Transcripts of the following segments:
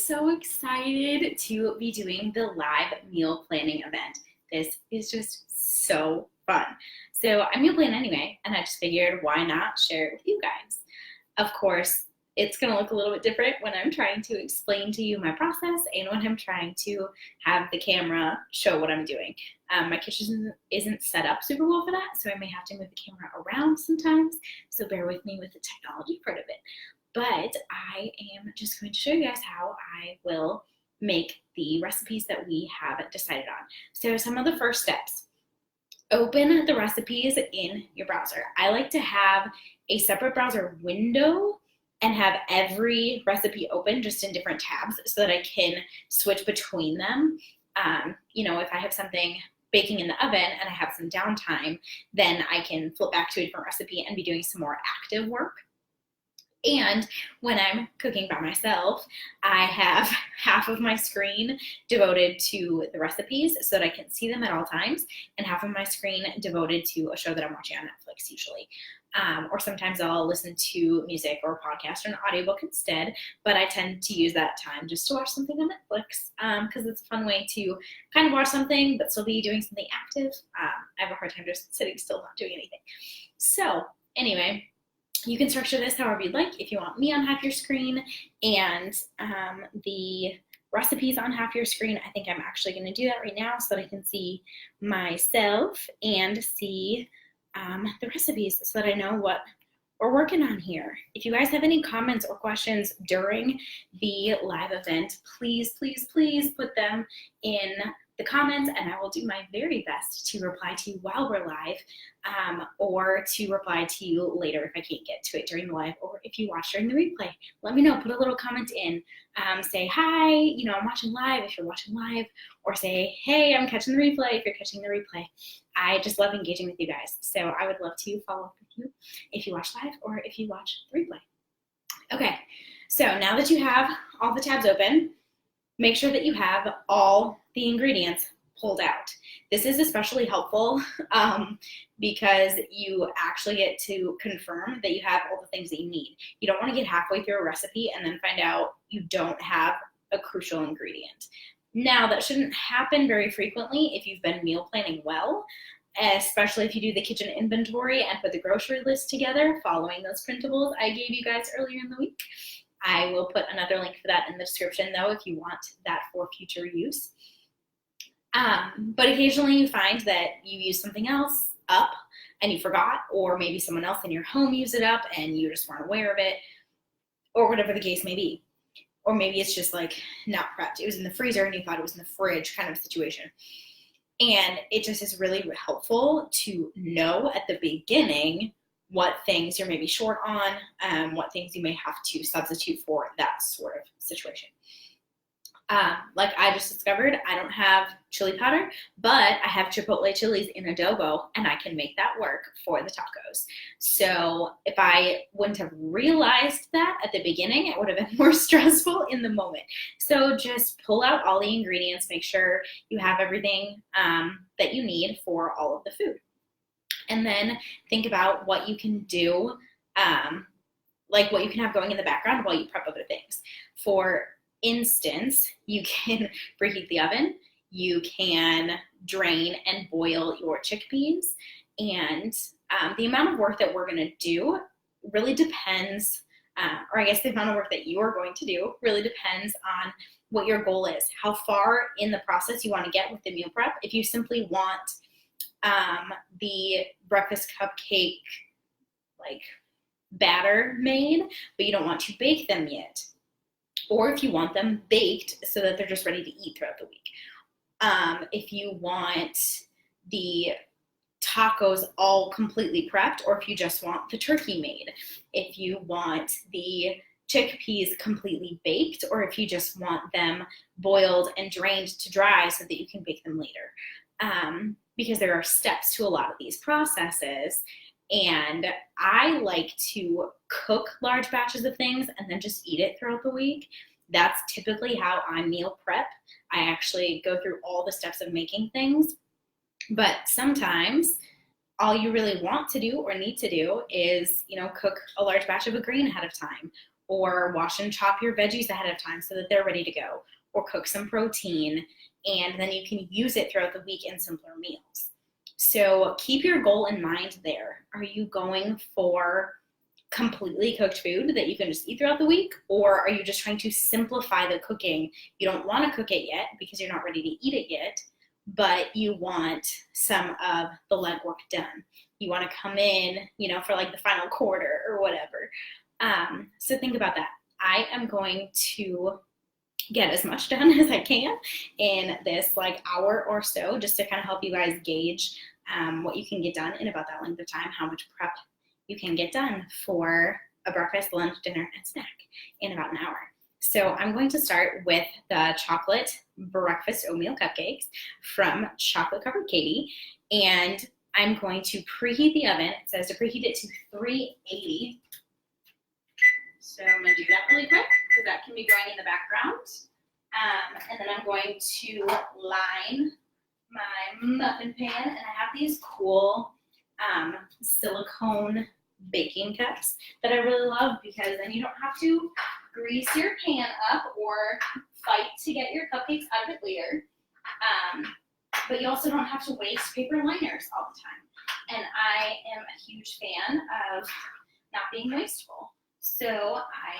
so excited to be doing the live meal planning event. This is just so fun. So I meal plan anyway, and I just figured why not share it with you guys. Of course, it's going to look a little bit different when I'm trying to explain to you my process and when I'm trying to have the camera show what I'm doing. My kitchen isn't set up super well for that, so I may have to move the camera around sometimes, so bear with me with the technology part of it. But I am just going to show you guys how I will make the recipes that we have decided on. So some of the first steps. Open the recipes in your browser. I like to have a separate browser window and have every recipe open just in different tabs so that I can switch between them. If I have something baking in the oven and I have some downtime, then I can flip back to a different recipe and be doing some more active work. And when I'm cooking by myself, I have half of my screen devoted to the recipes so that I can see them at all times, and half of my screen devoted to a show that I'm watching on Netflix usually. Or sometimes I'll listen to music or a podcast or an audiobook instead, but I tend to use that time just to watch something on Netflix because it's a fun way to kind of watch something but still be doing something active. I have a hard time just sitting still not doing anything. So anyway, you can structure this however you'd like. If you want me on half your screen and the recipes on half your screen, I think I'm actually going to do that right now so that I can see myself and see the recipes so that I know what we're working on here. If you guys have any comments or questions during the live event, please, please, please put them in the comments, and I will do my very best to reply to you while we're live, or to reply to you later if I can't get to it during the live, or if you watch during the replay. Let me know, put a little comment in, say, hi, I'm watching live if you're watching live, or say, hey, I'm catching the replay if you're catching the replay. I just love engaging with you guys, so I would love to follow up with you if you watch live or if you watch the replay. Okay, so now that you have all the tabs open, make sure that you have all the ingredients pulled out. This is especially helpful because you actually get to confirm that you have all the things that you need. You don't want to get halfway through a recipe and then find out you don't have a crucial ingredient. Now, that shouldn't happen very frequently if you've been meal planning well, especially if you do the kitchen inventory and put the grocery list together following those printables I gave you guys earlier in the week. I will put another link for that in the description, though, if you want that for future use. But occasionally you find that you use something else up and you forgot, or maybe someone else in your home used it up and you just weren't aware of it, or whatever the case may be. Or maybe it's just like not prepped. It was in the freezer and you thought it was in the fridge kind of situation. And it just is really helpful to know at the beginning what things you're maybe short on, what things you may have to substitute for that sort of situation. Like I just discovered, I don't have chili powder, but I have chipotle chilies in adobo, and I can make that work for the tacos. So if I wouldn't have realized that at the beginning, it would have been more stressful in the moment. So just pull out all the ingredients, make sure you have everything that you need for all of the food. And then think about what you can do, like what you can have going in the background while you prep other things. For instance, you can preheat the oven, you can drain and boil your chickpeas, and the amount of work that we're going to do really depends, or I guess the amount of work that you are going to do really depends on what your goal is, how far in the process you want to get with the meal prep. If you simply want the breakfast cupcake like batter made, but you don't want to bake them yet, or if you want them baked so that they're just ready to eat throughout the week. If you want the tacos all completely prepped, or if you just want the turkey made, if you want the chickpeas completely baked, or if you just want them boiled and drained to dry so that you can bake them later. Because there are steps to a lot of these processes, and I like to cook large batches of things and then just eat it throughout the week. That's typically how I meal prep. I actually go through all the steps of making things, but sometimes all you really want to do or need to do is, cook a large batch of a grain ahead of time, or wash and chop your veggies ahead of time so that they're ready to go, or cook some protein, and then you can use it throughout the week in simpler meals. So keep your goal in mind there. Are you going for completely cooked food that you can just eat throughout the week, or are you just trying to simplify the cooking? You don't want to cook it yet because you're not ready to eat it yet, but you want some of the legwork done. You want to come in, for like the final quarter or whatever. So think about that. I am going to get as much done as I can in this like hour or so, just to kind of help you guys gauge what you can get done in about that length of time, how much prep you can get done for a breakfast, lunch, dinner, and snack in about an hour. So I'm going to start with the chocolate breakfast oatmeal cupcakes from Chocolate Covered Katie, and I'm going to preheat the oven. It says to preheat it to 380. So I'm going to do that really quick because that can be going in the background. And then I'm going to line my muffin pan, and I have these cool silicone baking cups that I really love, because then you don't have to grease your pan up or fight to get your cupcakes out of it later. But you also don't have to waste paper liners all the time. And I am a huge fan of not being wasteful. So I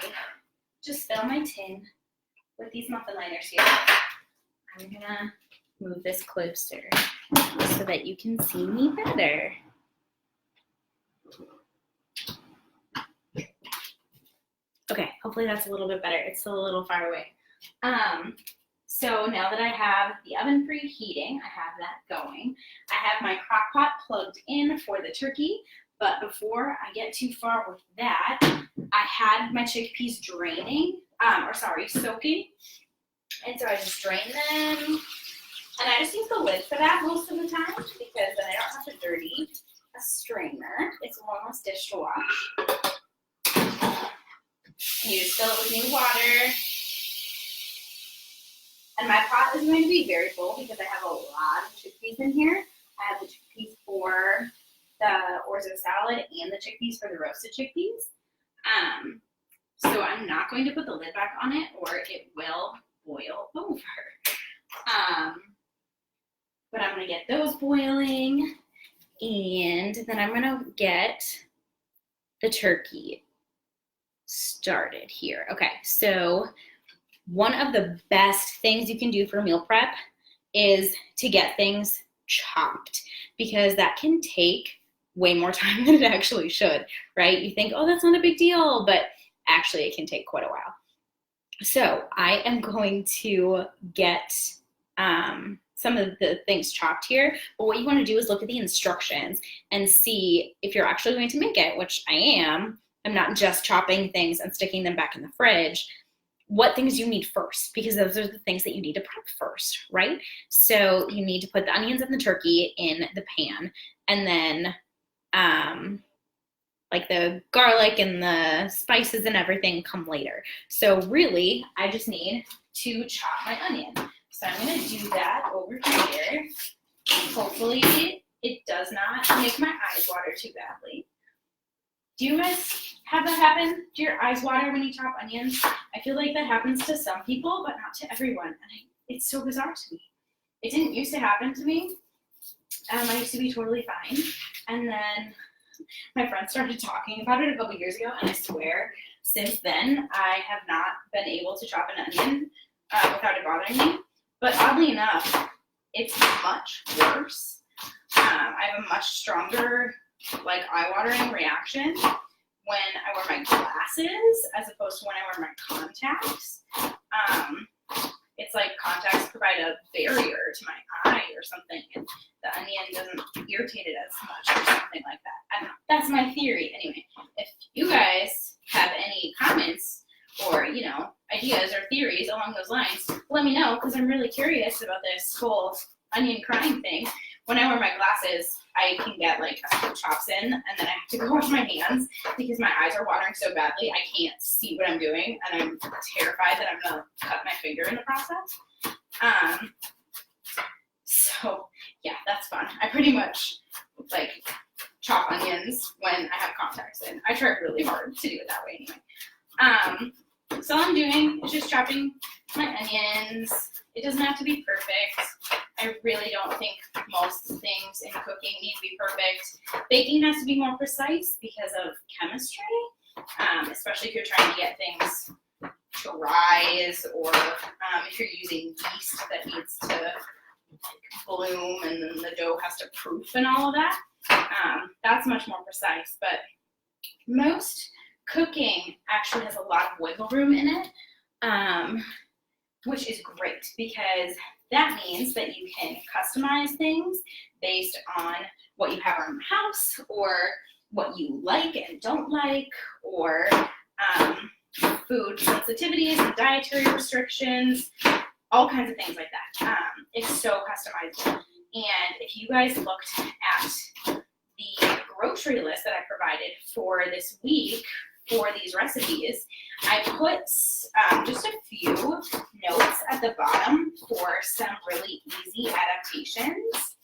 just fill my tin with these muffin liners here. I'm gonna move this closer so that you can see me better. Okay, hopefully that's a little bit better. It's still a little far away. So now that I have the oven preheating, I have that going. I have my crock pot plugged in for the turkey, but before I get too far with that, I had my chickpeas soaking. And so I just drain them, and I just use the lid for that most of the time, because then I don't have to dirty a strainer. It's almost dish to wash. And you just fill it with new water. And my pot is going to be very full because I have a lot of chickpeas in here. I have the chickpeas for the orzo salad and the chickpeas for the roasted chickpeas. So I'm not going to put the lid back on it, or it will boil over. But I'm going to get those boiling, and then I'm going to get the turkey started here. Okay, so one of the best things you can do for meal prep is to get things chopped, because that can take way more time than it actually should, right? You think, oh, that's not a big deal, but actually it can take quite a while. So I am going to get some of the things chopped here, but what you want to do is look at the instructions and see if you're actually going to make it, which I am. I'm not just chopping things and sticking them back in the fridge. What things you need first, because those are the things that you need to prep first, right? So you need to put the onions and the turkey in the pan, and then like the garlic and the spices and everything come later. So really, I just need to chop my onion. So I'm going to do that over here. Hopefully it does not make my eyes water too badly. Do you guys have that happen? Do your eyes water when you chop onions? I feel like that happens to some people, but not to everyone. And it's so bizarre to me. It didn't used to happen to me. I used to be totally fine. And then my friends started talking about it a couple years ago, and I swear since then I have not been able to chop an onion without it bothering me. But oddly enough, it's much worse. I have a much stronger eye-watering reaction when I wear my glasses as opposed to when I wear my contacts. It's like contacts provide a barrier to my eye or something, and the onion doesn't irritate it as much or something like that. I don't know. That's my theory. Anyway, if you guys have any comments or, ideas or theories along those lines, let me know, because I'm really curious about this whole onion crying thing. When I wear my glasses, I can get chops in, and then I have to go wash my hands because my eyes are watering so badly I can't see what I'm doing, and I'm terrified that I'm gonna cut my finger in the process. So yeah, that's fun. I pretty much chop onions when I have contacts in. I try really hard to do it that way anyway. So all I'm doing is just chopping my onions. It doesn't have to be perfect. I really don't think most things in cooking need to be perfect. Baking has to be more precise because of chemistry, especially if you're trying to get things to rise, or if you're using yeast that needs to bloom and then the dough has to proof and all of that. That's much more precise, but most cooking actually has a lot of wiggle room in it, which is great because that means that you can customize things based on what you have around the house, or what you like and don't like, or food sensitivities and dietary restrictions, all kinds of things like that. It's so customizable. And if you guys looked at the grocery list that I provided for this week for these recipes, I put just a few notes at the bottom for some really easy adaptations,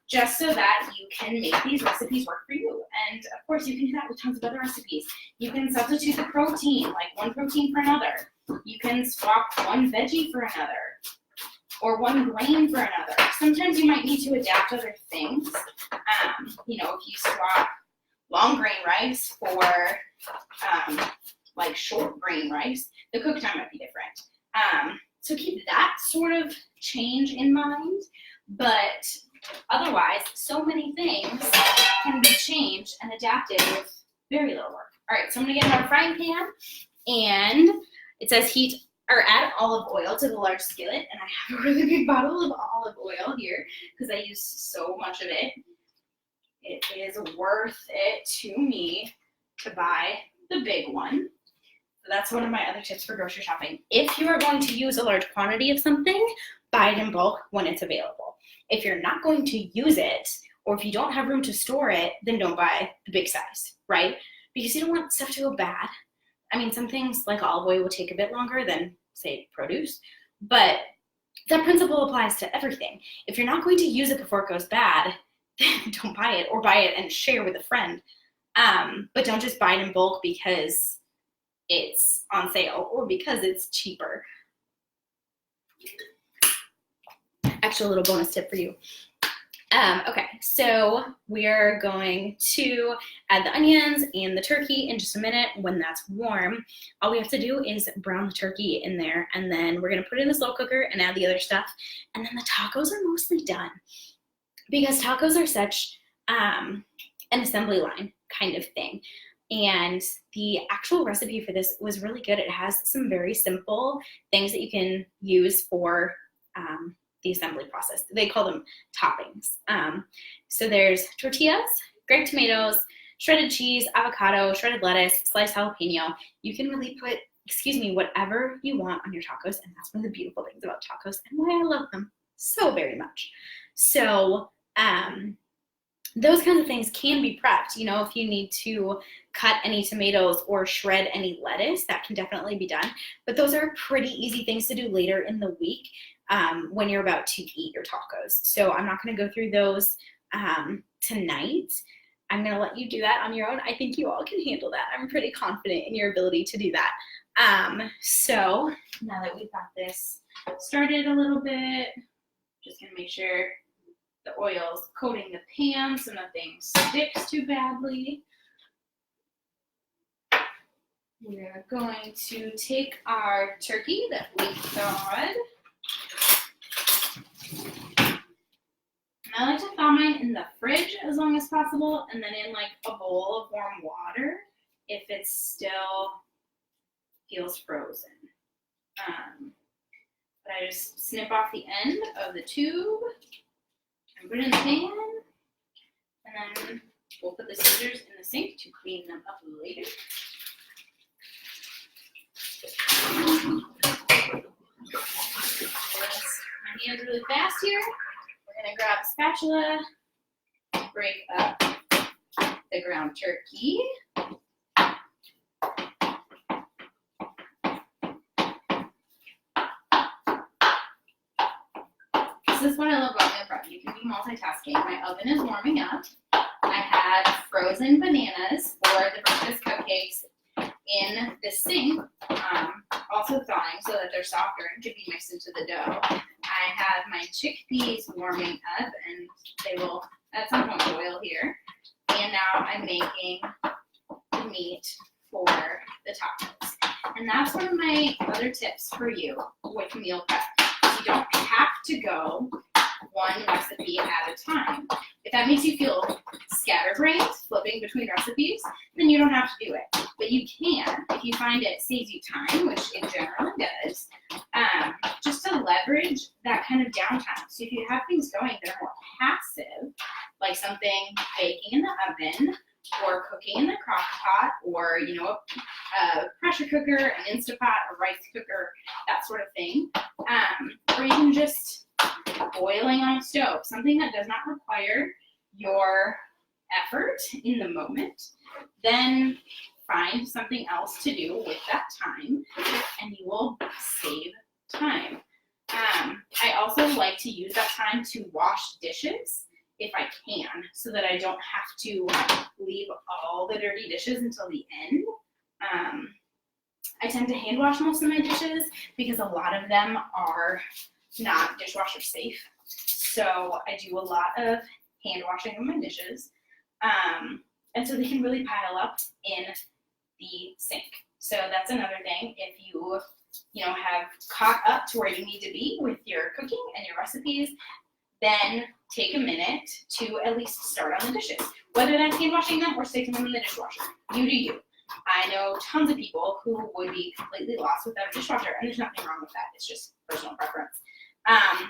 just so that you can make these recipes work for you. And of course, you can do that with tons of other recipes. You can substitute the protein, like one protein for another. You can swap one veggie for another, or one grain for another. Sometimes you might need to adapt other things. If you swap long grain rice for like short grain rice, the cook time might be different. So keep that sort of change in mind. But otherwise, so many things can be changed and adapted with very little work. All right, so I'm gonna get our frying pan, and it says heat or add olive oil to the large skillet, and I have a really big bottle of olive oil here because I use so much of it. It is worth it to me to buy the big one. So that's one of my other tips for grocery shopping. If you are going to use a large quantity of something, buy it in bulk when it's available. If you're not going to use it, or if you don't have room to store it, then don't buy the big size, right? Because you don't want stuff to go bad. I mean, some things like olive oil will take a bit longer than, say, produce, but that principle applies to everything. If you're not going to use it before it goes bad, then don't buy it, or buy it and share with a friend. But don't just buy it in bulk because it's on sale or because it's cheaper. Actually, a little bonus tip for you. Okay, so we're going to add the onions and the turkey in just a minute when that's warm. All we have to do is brown the turkey in there, and then we're gonna put it in the slow cooker and add the other stuff, and then the tacos are mostly done. Because tacos are such an assembly line kind of thing. And the actual recipe for this was really good. It has some very simple things that you can use for the assembly process. They call them toppings. So there's tortillas, grape tomatoes, shredded cheese, avocado, shredded lettuce, sliced jalapeno. You can really put, whatever you want on your tacos. And that's one of the beautiful things about tacos and why I love them so very much. So those kinds of things can be prepped. If you need to cut any tomatoes or shred any lettuce, that can definitely be done. But those are pretty easy things to do later in the week when you're about to eat your tacos. So I'm not going to go through those tonight. I'm going to let you do that on your own. I think you all can handle that. I'm pretty confident in your ability to do that. So now that we've got this started a little bit, just going to make sure the oil's coating the pan so nothing sticks too badly. We're going to take our turkey that we thawed. I like to thaw mine in the fridge as long as possible, and then in like a bowl of warm water if it still feels frozen. But I just snip off the end of the tube and put it in the pan, and then we'll put the scissors in the sink to clean them up later. My hands really fast here. We're gonna grab a spatula, break up the ground turkey. This is what I love about meal prep. You can be multitasking. My oven is warming up. I had frozen bananas for the breakfast cupcakes in the sink, also thawing so that they're softer and can be mixed into the dough. I have my chickpeas warming up, and they will at some point boil here. And now I'm making the meat for the tacos. And that's one of my other tips for you with meal prep. You don't have to go one recipe at a time. If that makes you feel scatterbrained, flipping between recipes, then you don't have to do it. But you can, if you find it saves you time, which it generally does, just to leverage that kind of downtime. So if you have things going that are more passive, like something baking in the oven, or cooking in the crock pot, or a pressure cooker, an Instapot, a rice cooker, that sort of thing, or even just boiling on a stove, something that does not require your effort in the moment, then find something else to do with that time, and you will save time. I also like to use that time to wash dishes if I can, so that I don't have to leave all the dirty dishes until the end. I tend to hand wash most of my dishes because a lot of them are not dishwasher safe. So I do a lot of hand washing of my dishes. And so they can really pile up in the sink. So that's another thing. If you have caught up to where you need to be with your cooking and your recipes, then take a minute to at least start on the dishes. Whether that's hand washing them or sticking them in the dishwasher, you do you. I know tons of people who would be completely lost without a dishwasher, and there's nothing wrong with that. It's just personal preference.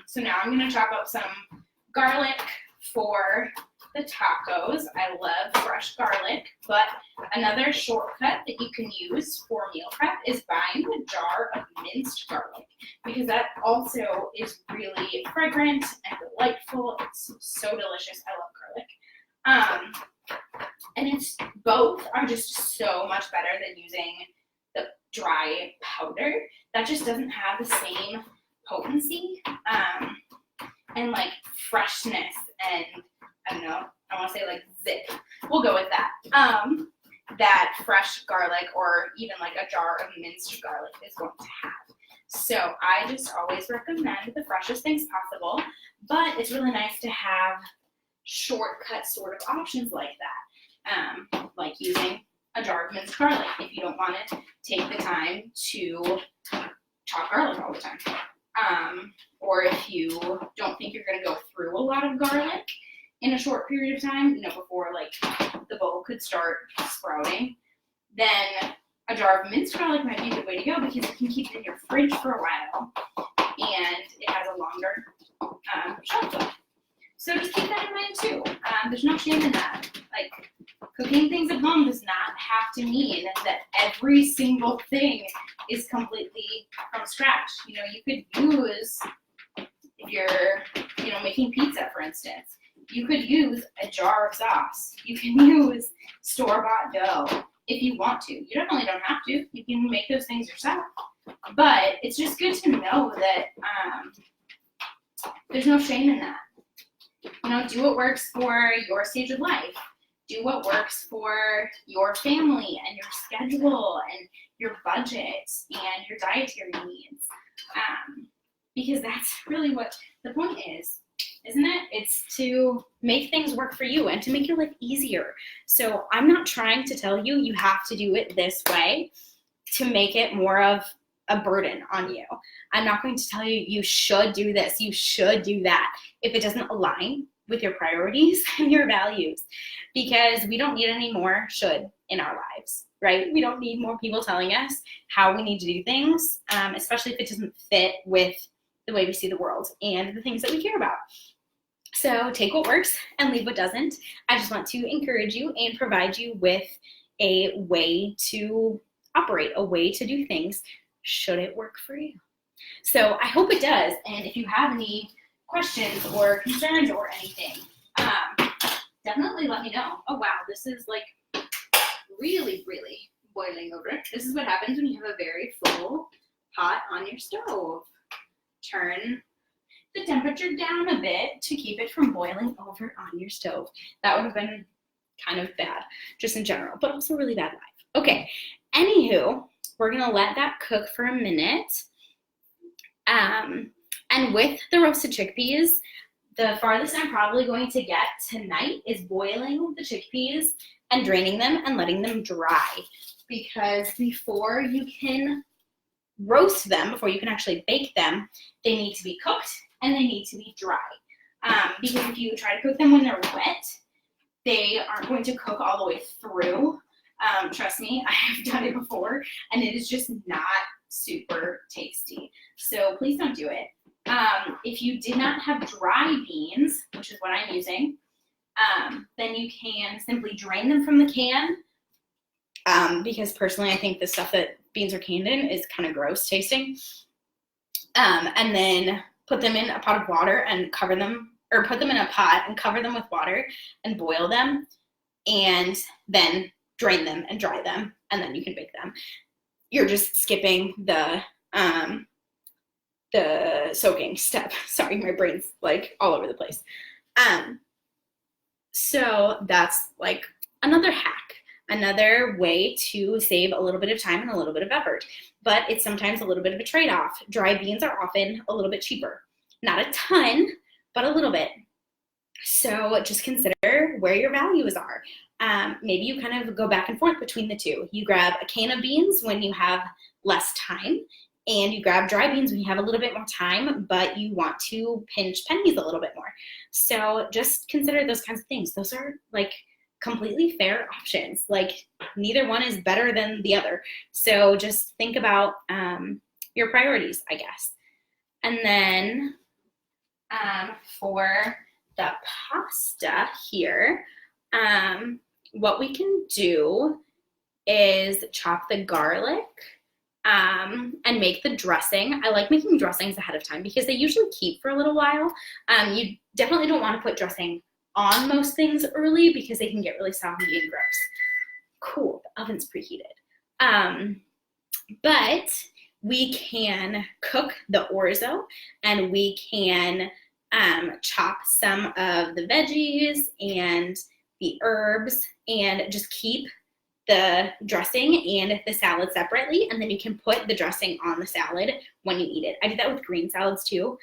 So now I'm going to chop up some garlic for the tacos. I love fresh garlic, but another shortcut that you can use for meal prep is buying a jar of minced garlic, because that also is really fragrant and delightful. It's so delicious. I love garlic. And both are just so much better than using the dry powder. That just doesn't have the same potency and like freshness and I don't know, I want to say like zip. We'll go with that. That fresh garlic or even like a jar of minced garlic is going to have. So I just always recommend the freshest things possible, but it's really nice to have shortcut sort of options like that, like using a jar of minced garlic if you don't want to take the time to chop garlic all the time. Or if you don't think you're going to go through a lot of garlic in a short period of time, before like the bowl could start sprouting, then a jar of minced garlic might be a good way to go because you can keep it in your fridge for a while and it has a longer shelf life. So just keep that in mind too. There's no shame in that. Like, cooking things at home does not have to mean that every single thing is completely from scratch. You could use, if you're, making pizza, for instance, you could use a jar of sauce. You can use store-bought dough if you want to. You definitely don't have to. You can make those things yourself. But it's just good to know that there's no shame in that. Do what works for your stage of life. Do what works for your family and your schedule and your budget and your dietary needs. Because that's really what the point is, isn't it? It's to make things work for you and to make your life easier. So I'm not trying to tell you you have to do it this way to make it more of a burden on you. I'm not going to tell you you should do this, you should do that, if it doesn't align with your priorities and your values, because we don't need any more should in our lives, right? We don't need more people telling us how we need to do things, especially if it doesn't fit with the way we see the world and the things that we care about. So take what works and leave what doesn't. I just want to encourage you and provide you with a way to operate, a way to do things, should it work for you. So I hope it does. And if you have any questions or concerns or anything, definitely let me know. Oh wow, this is like really, really boiling over. This is what happens when you have a very full pot on your stove. Turn the temperature down a bit to keep it from boiling over on your stove. That would have been kind of bad, just in general, but also really bad life. Okay, Anywho, we're gonna let that cook for a minute. And with the roasted chickpeas, the farthest I'm probably going to get tonight is boiling the chickpeas and draining them and letting them dry. Because before you can roast them, before you can actually bake them, they need to be cooked and they need to be dry. Because if you try to cook them when they're wet, they aren't going to cook all the way through. Trust me, I have done it before, and it is just not super tasty. So please don't do it. If you did not have dry beans, which is what I'm using, then you can simply drain them from the can. Because personally, I think the stuff that beans are canned in is kind of gross tasting. And then put them in a pot of water and cover them, or put them in a pot and cover them with water and boil them, and then drain them and dry them, and then you can bake them. You're just skipping the soaking step. Sorry, my brain's like all over the place. So that's like another hack, another way to save a little bit of time and a little bit of effort, but it's sometimes a little bit of a trade-off. Dry beans are often a little bit cheaper. Not a ton, but a little bit. So just consider where your values are. Maybe you kind of go back and forth between the two. You grab a can of beans when you have less time, and you grab dry beans when you have a little bit more time, but you want to pinch pennies a little bit more. So just consider those kinds of things. Those are like completely fair options. Like neither one is better than the other. So just think about your priorities, I guess. And then for the pasta here, what we can do is chop the garlic and make the dressing. I like making dressings ahead of time because they usually keep for a little while. You definitely don't want to put dressing on most things early because they can get really soggy and gross. Cool, the oven's preheated. But we can cook the orzo, and we can chop some of the veggies and the herbs and just keep the dressing and the salad separately, and then you can put the dressing on the salad when you eat it. I do that with green salads too.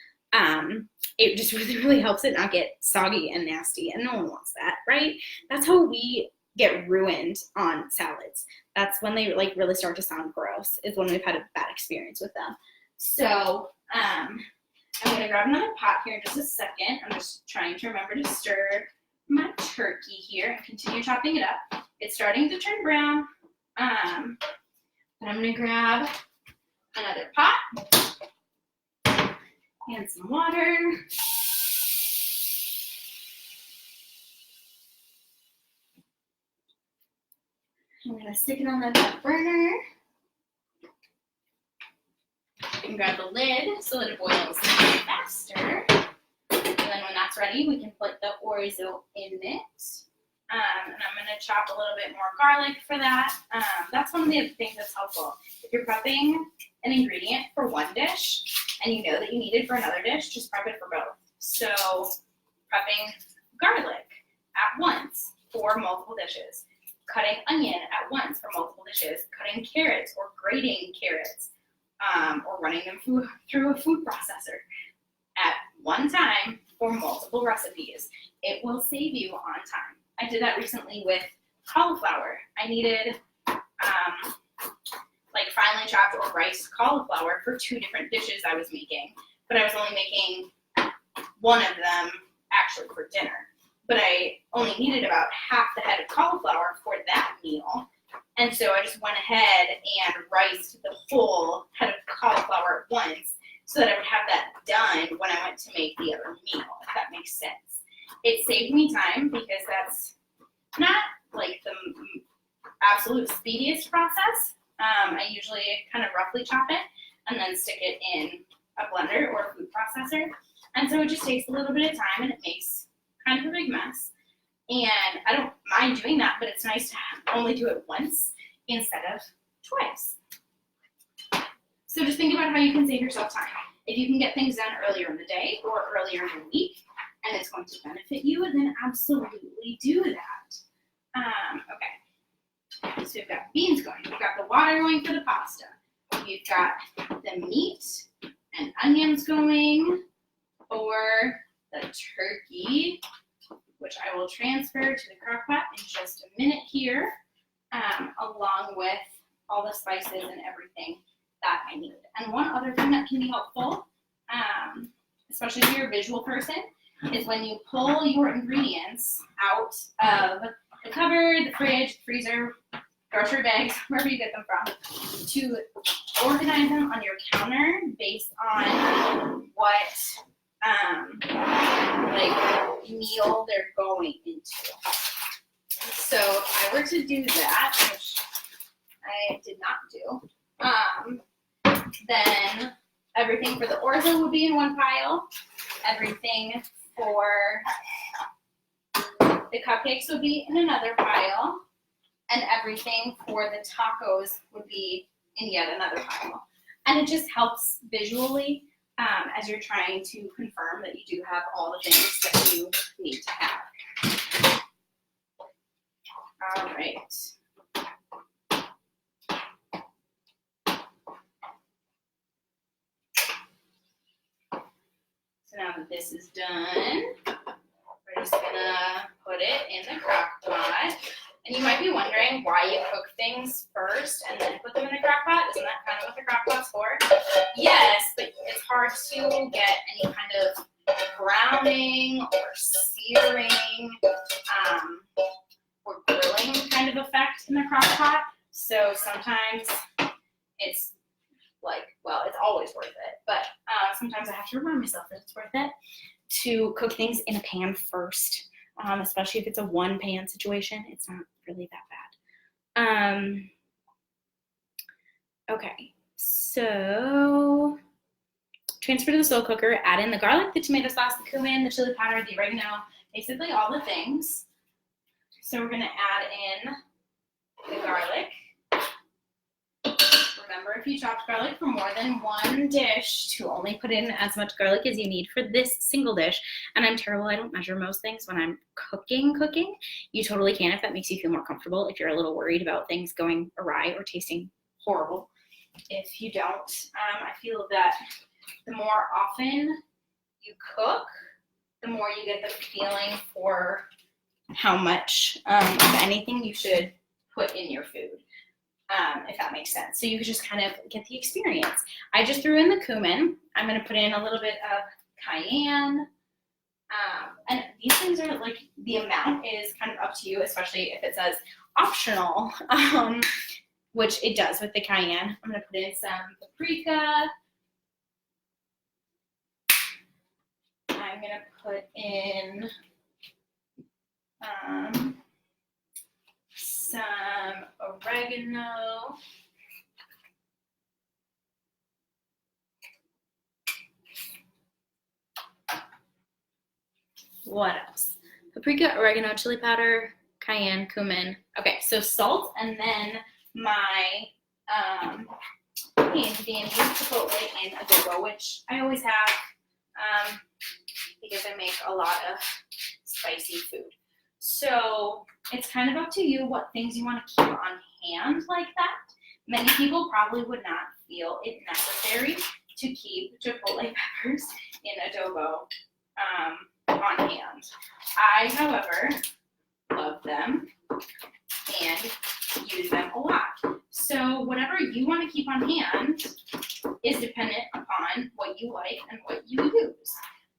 It just really helps it not get soggy and nasty, and no one wants that, right? That's how we get ruined on salads. That's when they like really start to sound gross, is when we've had a bad experience with them. So I'm gonna grab another pot here in just a second. I'm just trying to remember to stir my turkey here and continue chopping it up. It's starting to turn brown. But I'm gonna grab another pot and some water. I'm gonna stick it on the back burner and grab the lid so that it boils faster. And then when that's ready, we can put the orzo in it. And I'm gonna chop a little bit more garlic for that. That's one of the things that's helpful. If you're prepping an ingredient for one dish and you know that you need it for another dish, just prep it for both. So prepping garlic at once for multiple dishes, cutting onion at once for multiple dishes, cutting carrots or grating carrots, or running them through a food processor at one time for multiple recipes. It will save you on time. I did that recently with cauliflower. I needed like finely chopped or riced cauliflower for 2 different dishes I was making, but I was only making one of them actually for dinner. But I only needed about half the head of cauliflower for that meal. And so I just went ahead and riced the whole head of cauliflower at once so that I would have that done when I went to make the other meal, if that makes sense. It saved me time because that's not like the absolute speediest process. I usually kind of roughly chop it and then stick it in a blender or a food processor. And so it just takes a little bit of time and it makes kind of a big mess. And I don't mind doing that, but it's nice to only do it once instead of twice. So just think about how you can save yourself time. If you can get things done earlier in the day or earlier in the week, and it's going to benefit you, then absolutely do that. Okay. So we've got beans going, we've got the water going for the pasta, we've got the meat and onions going for the turkey, which I will transfer to the crock pot in just a minute here, along with all the spices and everything that I need. And one other thing that can be helpful, especially if you're a visual person, is when you pull your ingredients out of the cupboard, the fridge, freezer, grocery bags, wherever you get them from, to organize them on your counter based on what like meal they're going into. So if I were to do that, which I did not do, then everything for the orzo would be in one pile, everything for the cupcakes would be in another pile, and everything for the tacos would be in yet another pile. And it just helps visually as you're trying to confirm that you do have all the things that you need to have. All right. So now that this is done, we're just gonna put it in the crock pot. And you might be wondering why you cook things first and then put them in the crock pot. Isn't that kind of what the crock pot's for? Yes, but it's hard to get any kind of browning or searing or grilling kind of effect in the crock pot. So sometimes it's like, well, it's always worth it, but sometimes I have to remind myself that it's worth it to cook things in a pan first, especially if it's a one pan situation. It's not really that bad. Okay, so transfer to the slow cooker, add in the garlic, the tomato sauce, the cumin, the chili powder, the oregano, basically all the things. So we're gonna add in the garlic. Remember, if you chopped garlic for more than one dish, to only put in as much garlic as you need for this single dish. And I'm terrible, I don't measure most things when I'm cooking. You totally can if that makes you feel more comfortable, if you're a little worried about things going awry or tasting horrible. If you don't, I feel that the more often you cook, the more you get the feeling for how much of anything you should put in your food. If that makes sense. So you could just kind of get the experience. I just threw in the cumin. I'm going to put in a little bit of cayenne. And these things are like, the amount is kind of up to you, especially if it says optional, which it does with the cayenne. I'm going to put in some paprika. I'm going to put in some oregano. What else? Paprika, oregano, chili powder, cayenne, cumin. Okay, so salt, and then my handy dandy chipotle and adobo, which I always have because I make a lot of spicy food. So it's kind of up to you what things you want to keep on hand like that. Many people probably would not feel it necessary to keep chipotle peppers in adobo on hand. I, however, love them and use them a lot. So whatever you want to keep on hand is dependent upon what you like and what you use.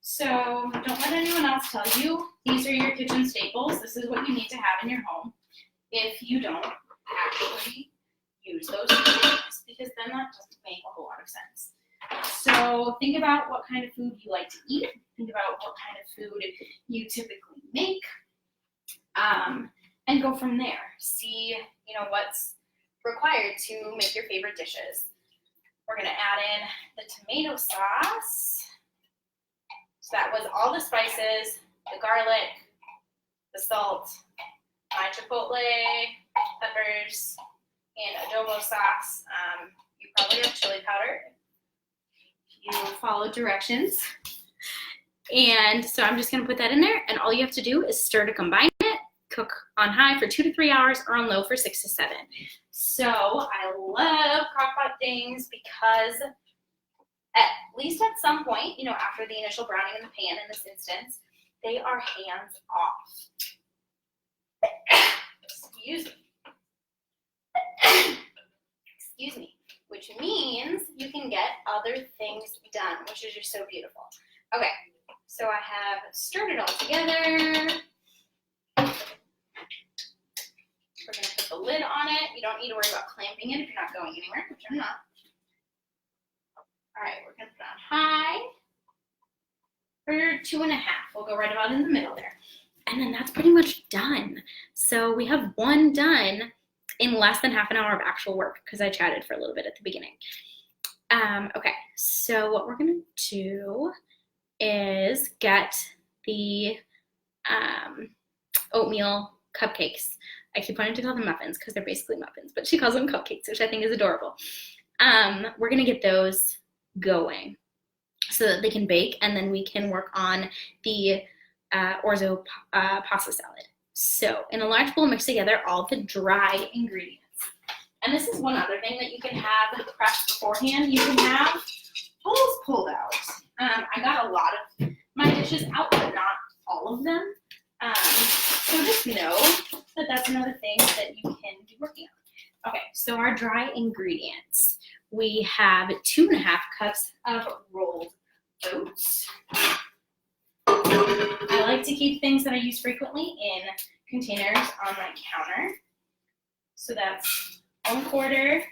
So don't let anyone else tell you these are your kitchen staples. This is what you need to have in your home if you don't actually use those things, because then that doesn't make a whole lot of sense. So think about what kind of food you like to eat. Think about what kind of food you typically make, and go from there. See, what's required to make your favorite dishes. We're gonna add in the tomato sauce. So that was all the spices, the garlic, the salt, my chipotle peppers, and adobo sauce. You probably have chili powder. You follow directions. And so I'm just going to put that in there, and all you have to do is stir to combine it. cook on high for 2 to 3 hours or on low for 6 to 7. So I love crock-pot things because at least at some point, you know, after the initial browning in the pan in this instance, they are hands off. Excuse me. Excuse me. Which means you can get other things done, which is just so beautiful. Okay, so I have stirred it all together. We're gonna put the lid on it. You don't need to worry about clamping it if you're not going anywhere, which I'm not. All right, we're gonna put it on high for 2.5. We'll go right about in the middle there. And then that's pretty much done. So we have one done in less than half an hour of actual work because I chatted for a little bit at the beginning. Okay, so what we're gonna do is get the oatmeal cupcakes. I keep wanting to call them muffins because they're basically muffins, but she calls them cupcakes, which I think is adorable. We're gonna get those going so that they can bake, and then we can work on the orzo pasta salad. So in a large bowl, mix together all the dry ingredients. And this is one other thing that you can have prepped beforehand. You can have bowls pulled out. I got a lot of my dishes out, but not all of them. So just know that that's another thing that you can be working on. Okay, so our dry ingredients. We have 2.5 cups of rolled oats. I like to keep things that I use frequently in containers on my counter. So that's 1/4,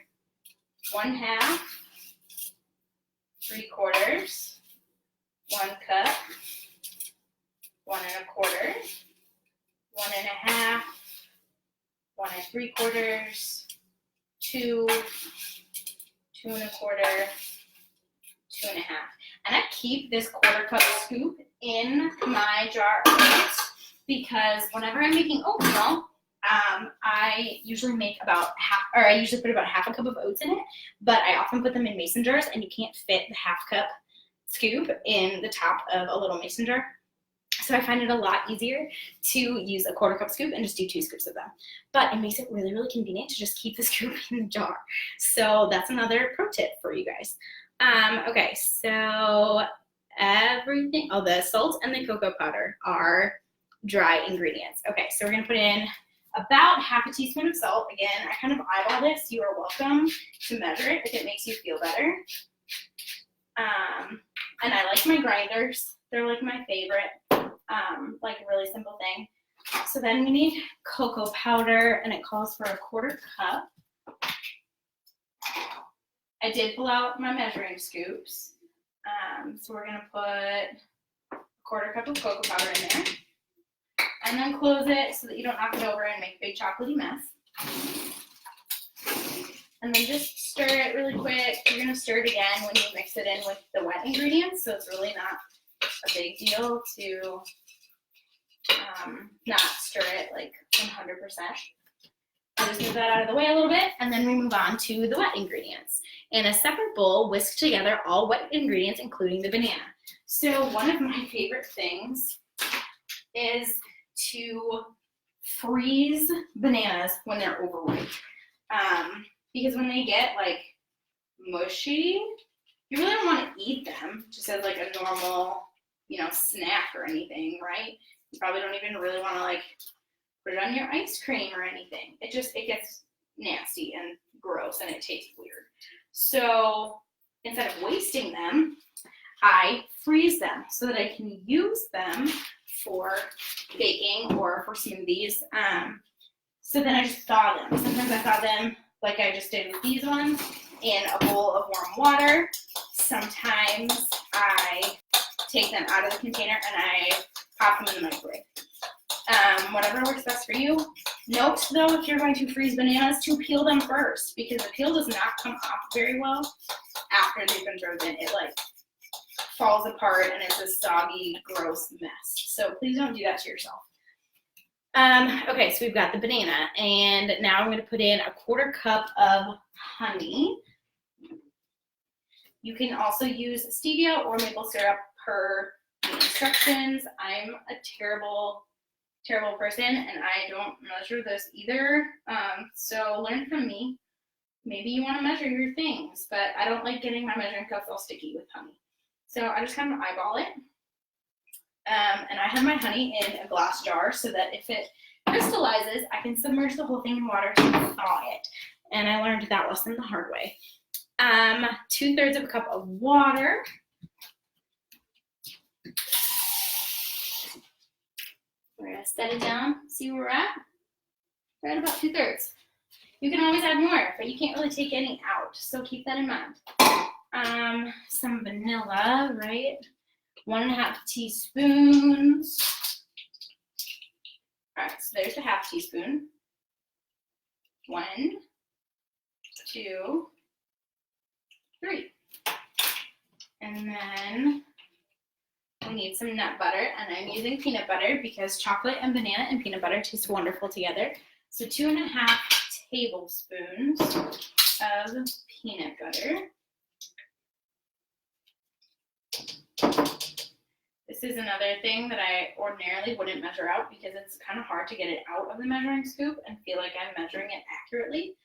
1/2, 3/4, 1 cup, 1 1/4, 1 1/2, 1 3/4, 2, 2 1/4, 2 1/2. And I keep this 1/4 cup scoop in my jar of oats because whenever I'm making oatmeal, I usually make about I usually put about 1/2 cup of oats in it, but I often put them in mason jars, and you can't fit the 1/2 cup scoop in the top of a little mason jar. So I find it a lot easier to use a 1/4 cup scoop and just do 2 scoops of them. But it makes it really, really convenient to just keep the scoop in the jar. So that's another pro tip for you guys. Okay, so everything, the salt and the cocoa powder are dry ingredients. Okay, so we're gonna put in about 1/2 teaspoon of salt. Again, I kind of eyeball this. You are welcome to measure it if it makes you feel better. And I like my grinders. They're like my favorite, like a really simple thing. So then we need cocoa powder, and it calls for 1/4 cup. I did pull out my measuring scoops. So we're gonna put 1/4 cup of cocoa powder in there. And then close it so that you don't knock it over and make a big chocolatey mess. And then just stir it really quick. You're gonna stir it again when you mix it in with the wet ingredients, so it's really not a big deal to not stir it like 100%. I'll just move that out of the way a little bit, and then we move on to the wet ingredients. In a separate bowl, whisk together all wet ingredients, including the banana. So one of my favorite things is to freeze bananas when they're overripe. Because when they get like mushy, you really don't want to eat them just as like a normal, snack or anything, right? You probably don't even really want to like put it on your ice cream or anything. It gets nasty and gross and it tastes weird. So instead of wasting them, I freeze them so that I can use them for baking or for smoothies. So then I just thaw them. Sometimes I thaw them like I just did with these ones in a bowl of warm water. Sometimes I take them out of the container and I pop them in the microwave. Whatever works best for you. Note though, if you're going to freeze bananas, to peel them first, because the peel does not come off very well after they've been frozen. It like falls apart and it's a soggy, gross mess. So please don't do that to yourself. Okay, so we've got the banana, and now I'm going to put in 1/4 cup of honey. You can also use stevia or maple syrup per the instructions. I'm a terrible terrible person, and I don't measure this either. So learn from me. Maybe you want to measure your things, but I don't like getting my measuring cups all sticky with honey. So I just kind of eyeball it. And I have my honey in a glass jar so that if it crystallizes, I can submerge the whole thing in water to thaw it. And I learned that lesson the hard way. 2/3 of a cup of water. We're gonna set it down, see where we're at. Right about 2/3. You can always add more, but you can't really take any out, so keep that in mind. Some vanilla, right? 1.5 teaspoons. All right, so there's a 1/2 teaspoon. 1, 2, 3. And then we need some nut butter, and I'm using peanut butter because chocolate and banana and peanut butter taste wonderful together. So 2.5 tablespoons of peanut butter. This is another thing that I ordinarily wouldn't measure out because it's kind of hard to get it out of the measuring scoop and feel like I'm measuring it accurately.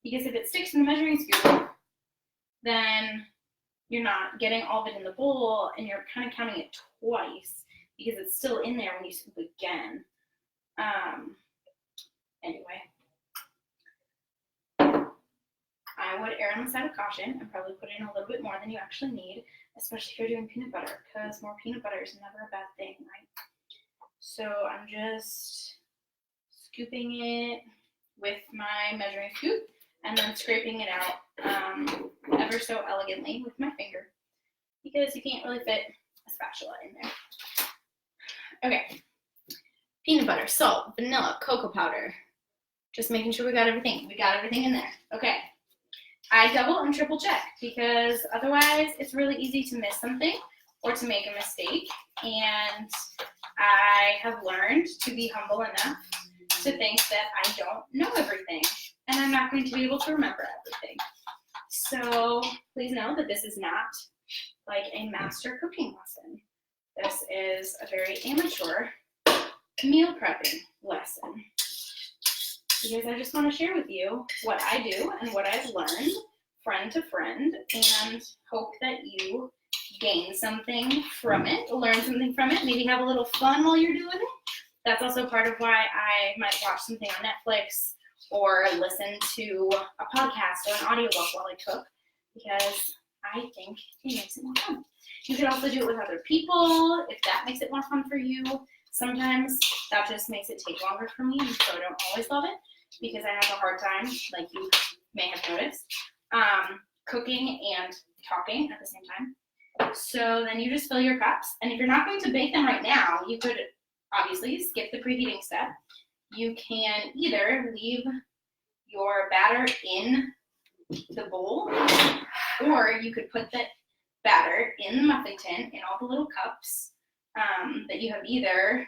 Because if it sticks in the measuring scoop, then you're not getting all of it in the bowl and you're kind of counting it twice because it's still in there when you scoop again. Anyway, I would err on the side of caution and probably put in a little bit more than you actually need, especially if you're doing peanut butter, because more peanut butter is never a bad thing, right? So I'm just scooping it with my measuring scoop and then scraping it out ever so elegantly with my finger because you can't really fit a spatula in there. Okay, peanut butter, salt, vanilla, cocoa powder. Just making sure we got everything. We got everything in there. Okay. I double and triple check because otherwise it's really easy to miss something or to make a mistake. And I have learned to be humble enough to think that I don't know everything and I'm not going to be able to remember everything. So please know that this is not like a master cooking lesson. This is a very amateur meal prepping lesson. Because I just want to share with you what I do and what I've learned friend to friend and hope that you gain something from it, learn something from it, maybe have a little fun while you're doing it. That's also part of why I might watch something on Netflix or listen to a podcast or an audiobook while I cook because I think it makes it more fun. You can also do it with other people if that makes it more fun for you. Sometimes that just makes it take longer for me, and so I don't always love it because I have a hard time, like you may have noticed, cooking and talking at the same time. So then you just fill your cups, and if you're not going to bake them right now, you could obviously skip the preheating step. You can either leave your batter in the bowl, or you could put the batter in the muffin tin in all the little cups that you have either,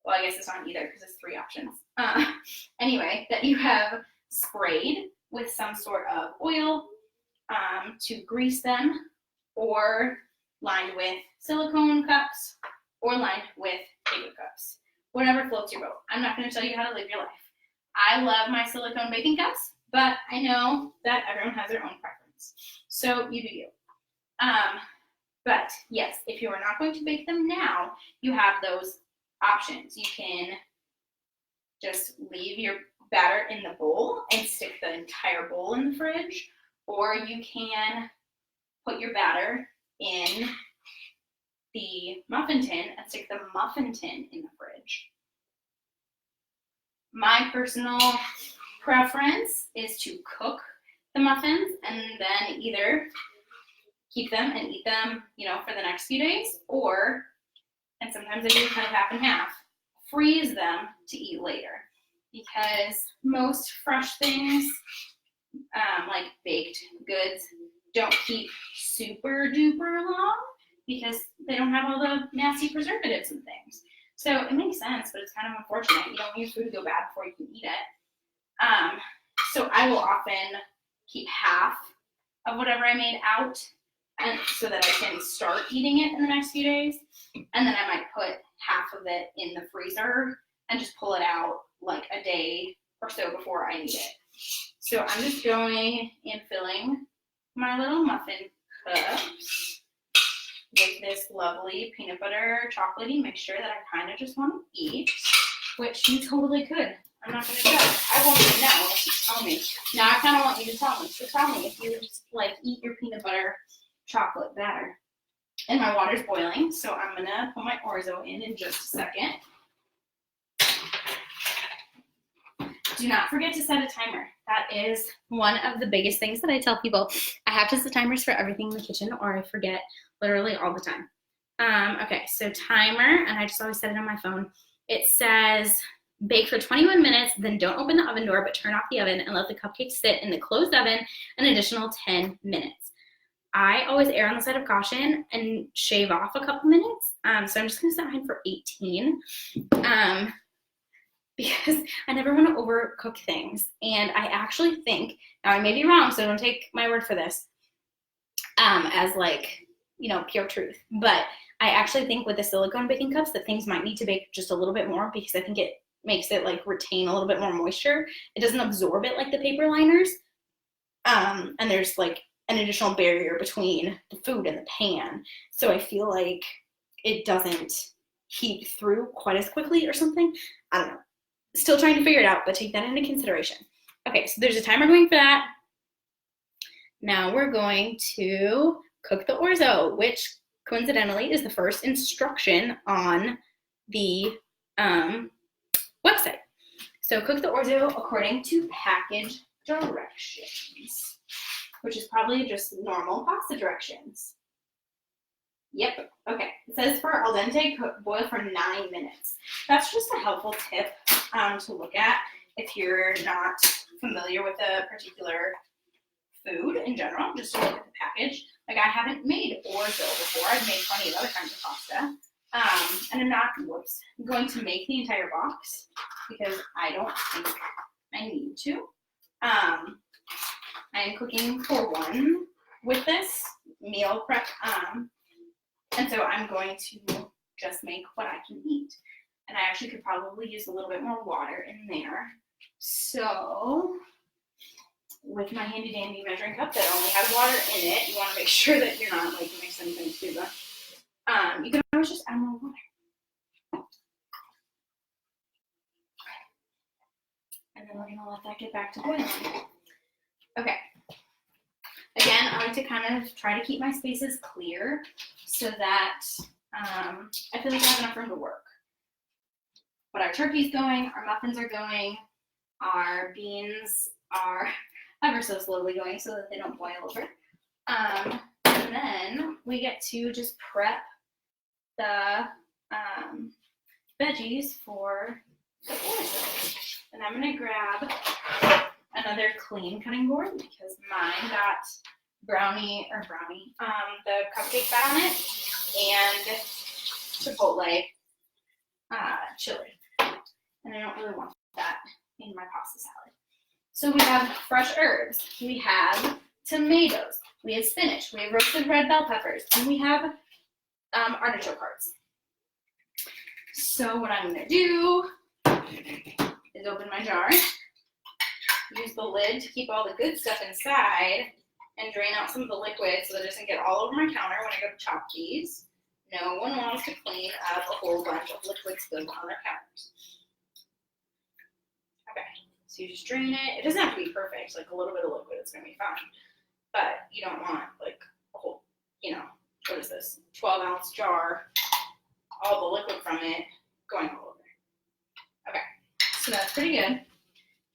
well, I guess it's not either because it's 3 options. Anyway, that you have sprayed with some sort of oil to grease them, or lined with silicone cups, or lined with paper cups. Whatever floats your boat. I'm not going to tell you how to live your life. I love my silicone baking cups, but I know that everyone has their own preference. So you do you. But yes, if you are not going to bake them now, you have those options. You can just leave your batter in the bowl and stick the entire bowl in the fridge, or you can put your batter in the muffin tin and stick the muffin tin in the fridge. My personal preference is to cook the muffins and then either keep them and eat them, for the next few days, or, and sometimes I do kind of half and half, freeze them to eat later. Because most fresh things, like baked goods, don't keep super duper long because they don't have all the nasty preservatives and things. So it makes sense, but it's kind of unfortunate. You don't want your food to go bad before you can eat it. So I will often keep half of whatever I made out, and so that I can start eating it in the next few days. And then I might put half of it in the freezer and just pull it out like a day or so before I need it. So I'm just going and filling my little muffin cups with this lovely peanut butter chocolatey mixture that I kind of just want to eat, which you totally could. I'm not going to judge. I won't even know unless you tell me. Now I kind of want you to tell me. So tell me if you just like eat your peanut butter chocolate batter. And my water's boiling, so I'm going to put my orzo in just a second. Do not forget to set a timer. That is one of the biggest things that I tell people. I have to set timers for everything in the kitchen or I forget literally all the time. Okay, so timer, and I just always set it on my phone. It says bake for 21 minutes, then don't open the oven door, but turn off the oven and let the cupcakes sit in the closed oven an additional 10 minutes. I always err on the side of caution and shave off a couple minutes. So I'm just gonna set mine for 18. Because I never want to overcook things. And I actually think, now I may be wrong, so don't take my word for this as like, you know, pure truth. But I actually think with the silicone baking cups that things might need to bake just a little bit more because I think it makes it like retain a little bit more moisture. It doesn't absorb it like the paper liners. And there's like an additional barrier between the food and the pan. So I feel like it doesn't heat through quite as quickly or something. I don't know. Still trying to figure it out, but take that into consideration. Okay, so there's a timer going for that. Now we're going to cook the orzo, which coincidentally is the first instruction on the website. So cook the orzo according to package directions, which is probably just normal pasta directions. Yep, okay. It says for al dente, boil for 9 minutes. That's just a helpful tip to look at if you're not familiar with a particular food in general, just to look at the package. Like I haven't made orzo before. I've made plenty of other kinds of pasta. And I'm not, going to make the entire box because I don't think I need to. I'm cooking for one with this meal prep. And so I'm going to just make what I can eat. And I actually could probably use a little bit more water in there. So with my handy dandy measuring cup that only has water in it, you want to make sure that you're not like mixing things too much. You can always just add more water. And then we're going to let that get back to boiling. Okay. Again, I like to kind of try to keep my spaces clear so that I feel like I have enough room to work. But our turkey's going, our muffins are going, our beans are ever so slowly going so that they don't boil over. And then we get to just prep the veggies for the orzo. And I'm going to grab another clean cutting board because mine got the cupcake fat on it and chipotle chili. And I don't really want that in my pasta salad. So we have fresh herbs, we have tomatoes, we have spinach, we have roasted red bell peppers, and we have artichoke hearts. So what I'm going to do is open my jar, use the lid to keep all the good stuff inside, and drain out some of the liquid so that it doesn't get all over my counter when I go to chop these. No one wants to clean up a whole bunch of liquid spilled on their counters. Okay, so you just drain it. It doesn't have to be perfect, like a little bit of liquid is going to be fine. But you don't want like a whole, what is this, 12-ounce jar, all the liquid from it going all over. Okay, so that's pretty good.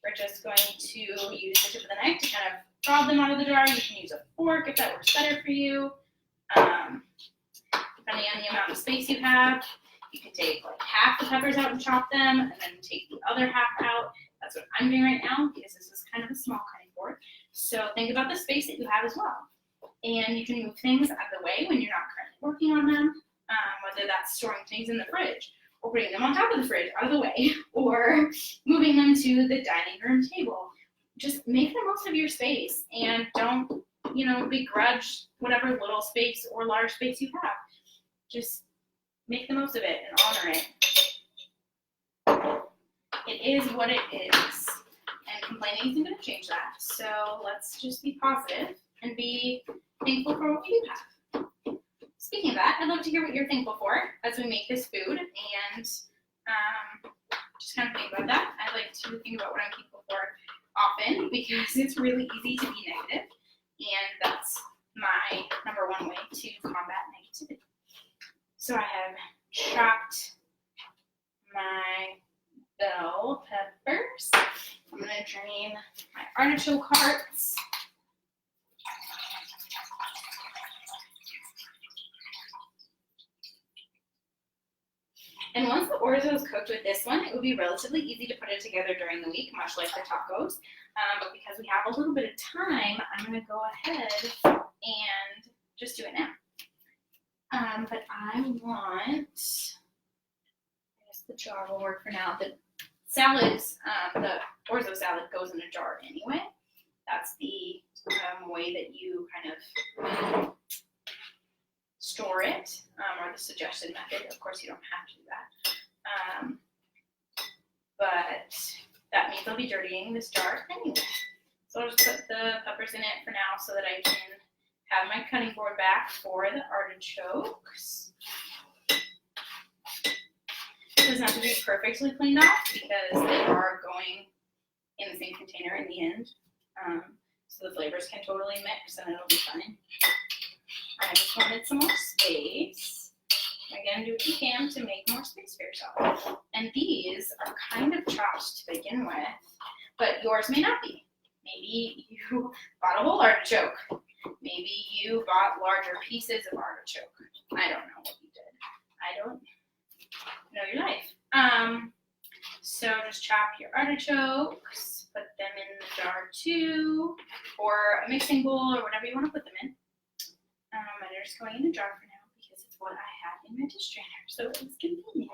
We're just going to use the tip of the knife to kind of prod them out of the jar. You can use a fork if that works better for you. Depending on the amount of space you have, you can take like half the peppers out and chop them, and then take the other half out. That's what I'm doing right now because this is kind of a small cutting board. So think about the space that you have as well. And you can move things out of the way when you're not currently working on them, whether that's storing things in the fridge or putting them on top of the fridge out of the way or moving them to the dining room table. Just make the most of your space and don't, begrudge whatever little space or large space you have. Just make the most of it and honor it. it is what it is, and complaining isn't going to change that. So let's just be positive and be thankful for what we do have. Speaking of that, I'd love to hear what you're thankful for as we make this food, and just kind of think about that. I like to think about what I'm thankful for often because it's really easy to be negative, and that's my number one way to combat negativity. So I have chopped my bell peppers. I'm going to drain my artichoke hearts. And once the orzo is cooked with this one, it would be relatively easy to put it together during the week, much like the tacos. But because we have a little bit of time, I'm going to go ahead and just do it now. But I want, I guess the jar will work for now. The salads, the orzo salad goes in a jar anyway. That's the way that you kind of store it, or the suggested method. Of course, you don't have to do that. But that means I'll be dirtying this jar anyway. So I'll just put the peppers in it for now so that I can have my cutting board back for the artichokes. It doesn't have to be perfectly cleaned off because they are going in the same container in the end. So the flavors can totally mix and it'll be fine. I just wanted some more space. Again, do what you can to make more space for yourself. And these are kind of chopped to begin with, but yours may not be. Maybe you bought a whole artichoke. Maybe you bought larger pieces of artichoke. I don't know what you did. I don't know your life. So just chop your artichokes, put them in the jar too, or a mixing bowl, or whatever you want to put them in. And they're just going in a jar for now because it's what I had in my dish strainer, so it was convenient.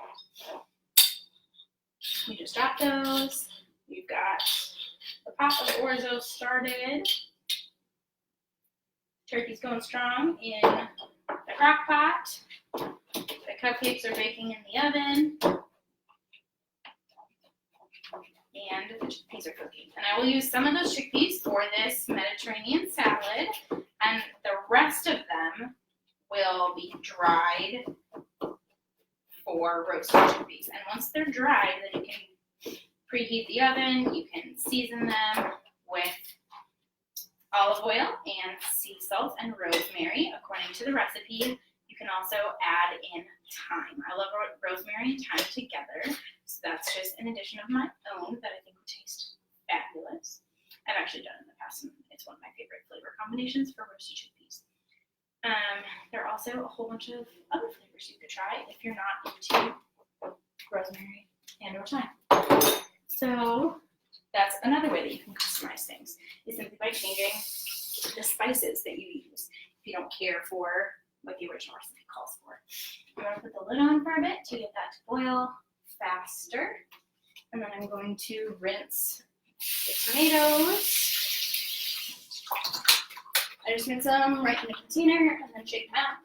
We just drop those. We've got the pot of orzo started. Turkey's going strong in the crock pot. The cupcakes are baking in the oven. And the chickpeas are cooking. And I will use some of those chickpeas for this Mediterranean salad, and the rest of them will be dried for roasted chickpeas. And once they're dried, then you can preheat the oven. You can season them with olive oil and sea salt and rosemary according to the recipe. You can also add in thyme. I love rosemary and thyme together, so that's just an addition of my own that I think would taste fabulous. I've actually done it in the past, and it's one of my favorite flavor combinations for roasted chickpeas. There are also a whole bunch of other flavors you could try if you're not into rosemary and or thyme. So that's another way that you can customize things, is simply by changing the spices that you use if you don't care for what the original recipe calls for. I'm going to put the lid on for a bit to get that to boil faster. And then I'm going to rinse the tomatoes. I just rinse them right in the container and then shake them out.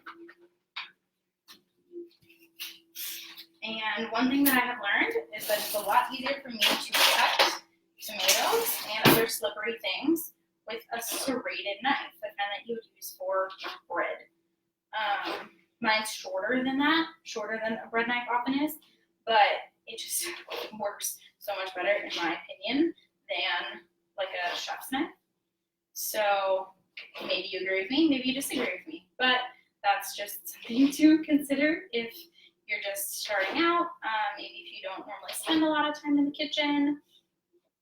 And one thing that I have learned is that it's a lot easier for me to cut tomatoes and other slippery things with a serrated knife, the kind that you would use for bread. Mine's shorter than a bread knife often is, but it just works so much better, in my opinion, than like a chef's knife. So maybe you agree with me, maybe you disagree with me, but that's just something to consider if you're just starting out, maybe if you don't normally spend a lot of time in the kitchen,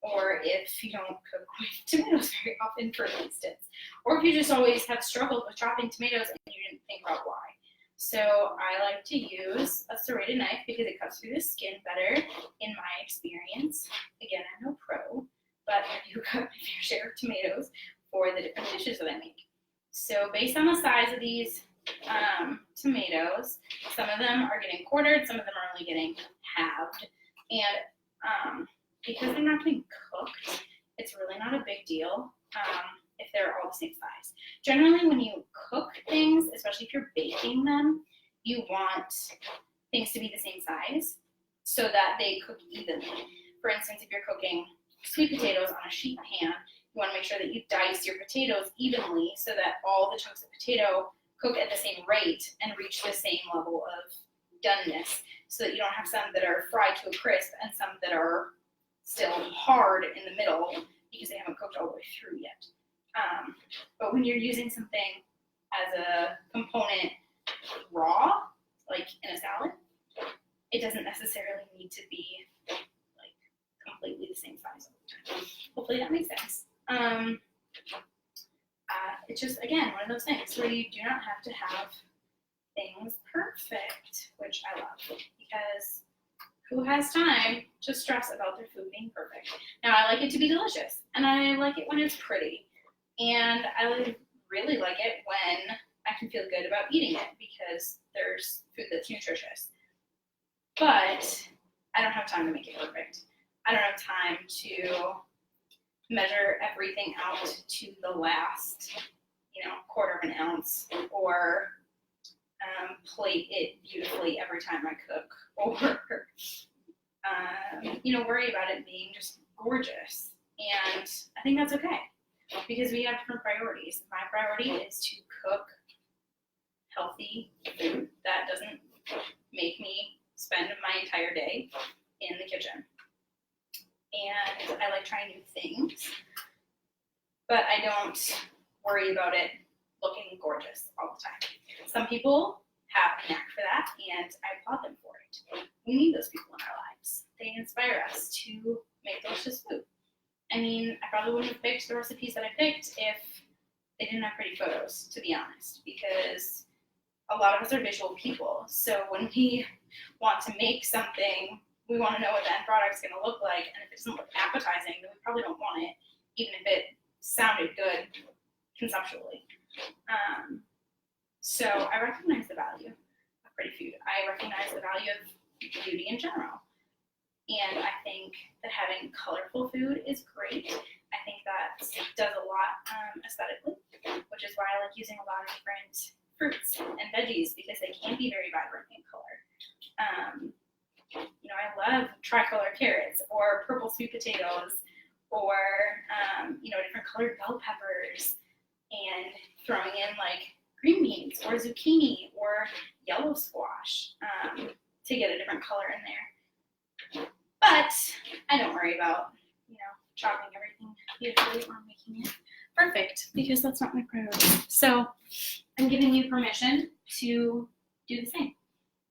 or if you don't cook with tomatoes very often, for instance, or if you just always have struggled with chopping tomatoes and you didn't think about why. So I like to use a serrated knife because it cuts through the skin better, in my experience. Again, I'm no pro, but I do cut my fair share of tomatoes for the different dishes that I make. So based on the size of these tomatoes, some of them are getting quartered, some of them are only getting halved, and because they're not getting cooked, it's really not a big deal if they're all the same size. Generally, when you cook things, especially if you're baking them, you want things to be the same size so that they cook evenly. for instance, if you're cooking sweet potatoes on a sheet pan, you want to make sure that you dice your potatoes evenly so that all the chunks of potato cook at the same rate and reach the same level of doneness, so that you don't have some that are fried to a crisp and some that are still hard in the middle because they haven't cooked all the way through yet. But when you're using something as a component raw, like in a salad, it doesn't necessarily need to be like completely the same size all the time. Hopefully that makes sense. It's just, again, one of those things where you do not have to have things perfect, which I love, because who has time to stress about their food being perfect? Now, I like it to be delicious, and I like it when it's pretty, and I really like it when I can feel good about eating it because there's food that's nutritious. But I don't have time to make it perfect. I don't have time to measure everything out to the last, quarter of an ounce, or plate it beautifully every time I cook, or worry about it being just gorgeous. And I think that's okay, because we have different priorities. My priority is to cook healthy food that doesn't make me spend my entire day in the kitchen. And I like trying new things, but I don't worry about it looking gorgeous all the time. Some people have a knack for that, and I applaud them for it. We need those people in our lives. They inspire us to make delicious food. I mean, I probably wouldn't have picked the recipes that I picked if they didn't have pretty photos, to be honest, because a lot of us are visual people. So when we want to make something, we want to know what the end product's going to look like, and if it doesn't look appetizing, then we probably don't want it, even if it sounded good conceptually. So I recognize the value of pretty food. I recognize the value of beauty in general. And I think that having colorful food is great. I think that does a lot aesthetically, which is why I like using a lot of different fruits and veggies, because they can be very vibrant in color. I love tricolor carrots or purple sweet potatoes, or different colored bell peppers, and throwing in like green beans or zucchini or yellow squash to get a different color in there. But I don't worry about chopping everything beautifully or making it perfect, because that's not my priority. So I'm giving you permission to do the same,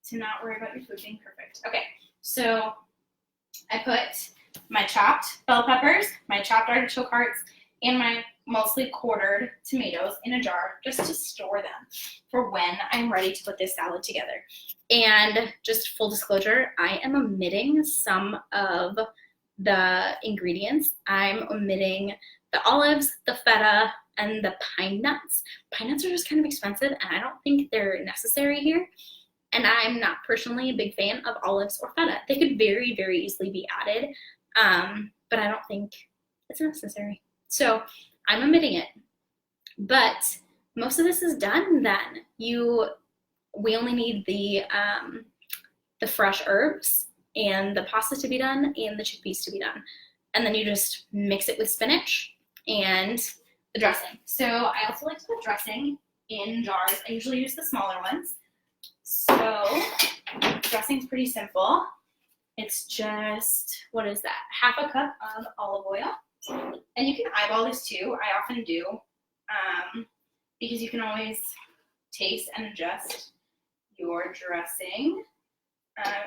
to not worry about your food being perfect. Okay, so I put my chopped bell peppers, my chopped artichoke hearts, and my mostly quartered tomatoes in a jar just to store them for when I'm ready to put this salad together. And just full disclosure, I am omitting some of the ingredients. I'm omitting the olives, the feta, and the pine nuts. Pine nuts are just kind of expensive, and I don't think they're necessary here. And I'm not personally a big fan of olives or feta. They could very, very easily be added, but I don't think it's necessary. So I'm omitting it. But most of this is done then. We only need the fresh herbs and the pasta to be done and the chickpeas to be done. And then you just mix it with spinach and the dressing. So I also like to put dressing in jars. I usually use the smaller ones. So dressing's pretty simple. It's just, what is that? Half a cup of olive oil. And you can eyeball this too. I often do, because you can always taste and adjust your dressing.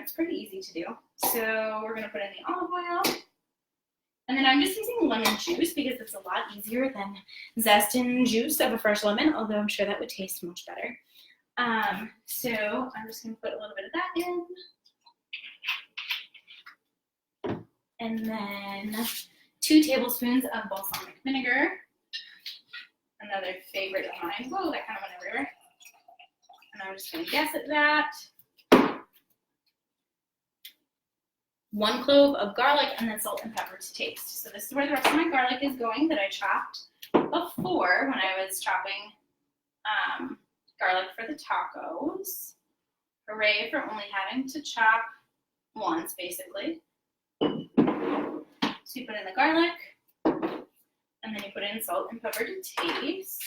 It's pretty easy to do. So we're going to put in the olive oil. And then I'm just using lemon juice because it's a lot easier than zest and juice of a fresh lemon, although I'm sure that would taste much better. So I'm just going to put a little bit of that in. And then 2 tablespoons of balsamic vinegar. Another favorite of mine. Whoa, that kind of went everywhere. And I'm just going to guess at that. 1 clove of garlic, and then salt and pepper to taste. So this is where the rest of my garlic is going that I chopped before when I was chopping garlic for the tacos. Hooray for only having to chop once, basically. And So you put in the garlic, and then you put in salt and pepper to taste.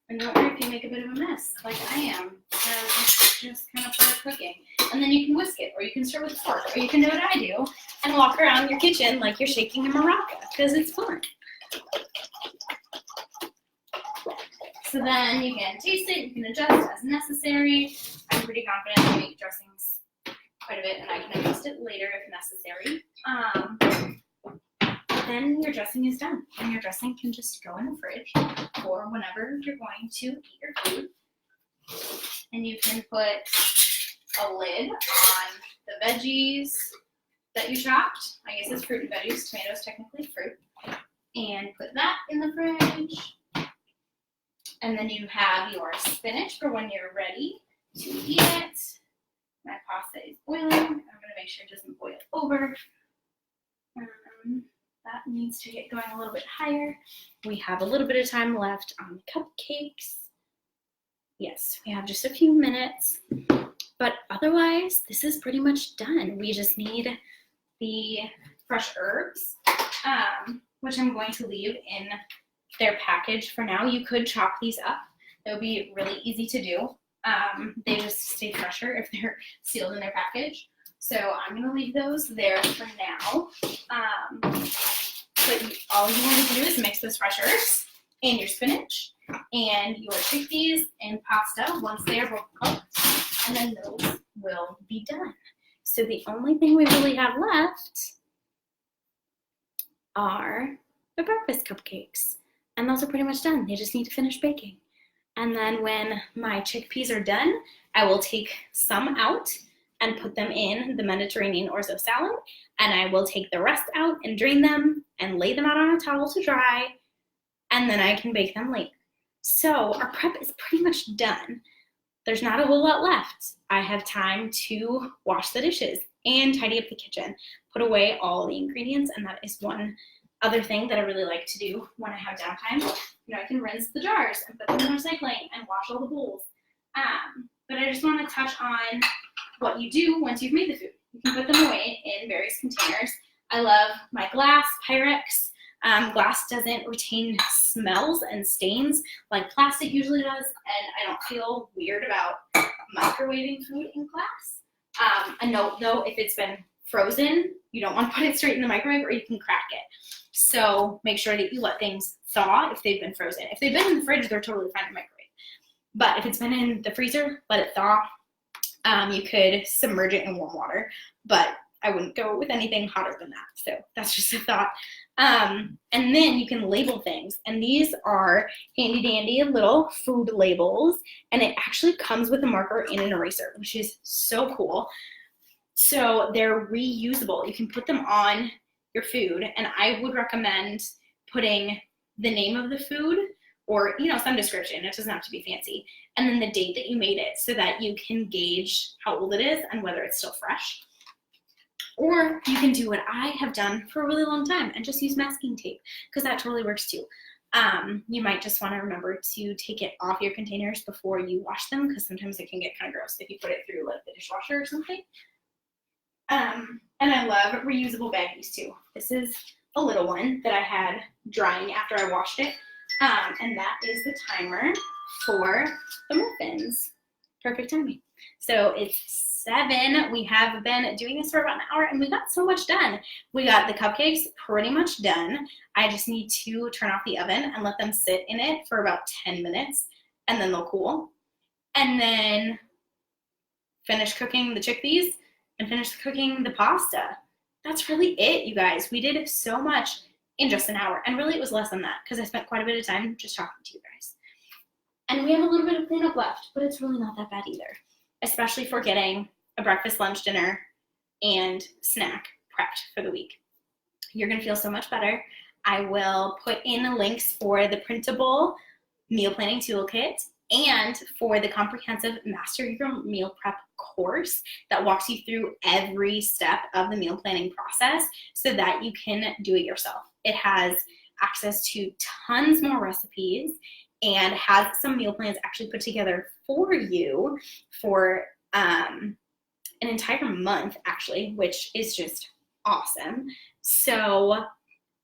And don't worry if you make a bit of a mess, like I am, because it's just kind of part of cooking. And then you can whisk it, or you can stir with a fork, or you can do what I do and walk around your kitchen like you're shaking a maraca, because it's fun. So then you can taste it, you can adjust as necessary. I'm pretty confident I make dressings quite a bit, and I can adjust it later if necessary. Then your dressing is done, and your dressing can just go in the fridge for whenever you're going to eat your food. And you can put a lid on the veggies that you chopped. I guess it's fruit and veggies. Tomatoes technically fruit. And put that in the fridge. And then you have your spinach for when you're ready to eat it. My pasta is boiling. I'm going to make sure it doesn't boil over. That needs to get going a little bit higher. We have a little bit of time left on the cupcakes. Yes, we have just a few minutes. But otherwise, this is pretty much done. We just need the fresh herbs, which I'm going to leave in their package for now. You could chop these up. It would be really easy to do. They just stay fresher if they're sealed in their package. So I'm going to leave those there for now. But all you want to do is mix those fresh herbs and your spinach and your chickpeas and pasta once they are both cooked, and then those will be done. So the only thing we really have left are the breakfast cupcakes, and those are pretty much done. They just need to finish baking. And then when my chickpeas are done, I will take some out and put them in the Mediterranean orzo salad, and I will take the rest out and drain them and lay them out on a towel to dry, and then I can bake them later. So our prep is pretty much done. There's not a whole lot left. I have time to wash the dishes and tidy up the kitchen, put away all the ingredients, and that is one other thing that I really like to do when I have downtime. I can rinse the jars and put them in the recycling and wash all the bowls. But I just want to touch on what you do once you've made the food. You can put them away in various containers. I love my glass, Pyrex. Glass doesn't retain smells and stains like plastic usually does, and I don't feel weird about microwaving food in glass. A note though, if it's been frozen, you don't want to put it straight in the microwave or you can crack it. So make sure that you let things thaw if they've been frozen. If they've been in the fridge, they're totally fine to microwave. But if it's been in the freezer, let it thaw. You could submerge it in warm water, but I wouldn't go with anything hotter than that. So that's just a thought. And then you can label things. And these are handy dandy little food labels. And it actually comes with a marker and an eraser, which is so cool. So they're reusable. You can put them on your food. And I would recommend putting the name of the food or, some description. It doesn't have to be fancy. And then the date that you made it so that you can gauge how old it is and whether it's still fresh. Or you can do what I have done for a really long time and just use masking tape, because that totally works too. You might just want to remember to take it off your containers before you wash them, because sometimes it can get kind of gross if you put it through like the dishwasher or something. And I love reusable baggies too. This is a little one that I had drying after I washed it. And that is the timer for the muffins. Perfect timing. So it's 7. We have been doing this for about an hour and we got so much done. We got the cupcakes pretty much done. I just need to turn off the oven and let them sit in it for about 10 minutes and then they'll cool. And then finish cooking the chickpeas and finish cooking the pasta. That's really it, you guys. We did so much in just an hour. And really it was less than that because I spent quite a bit of time just talking to you guys. And we have a little bit of cleanup left, but it's really not that bad either, especially for getting a breakfast, lunch, dinner, and snack prepped for the week. You're going to feel so much better. I will put in the links for the printable meal planning toolkit and for the comprehensive Master Your Meal Prep course that walks you through every step of the meal planning process so that you can do it yourself. It has access to tons more recipes and has some meal plans actually put together for you for an entire month, actually, which is just awesome. So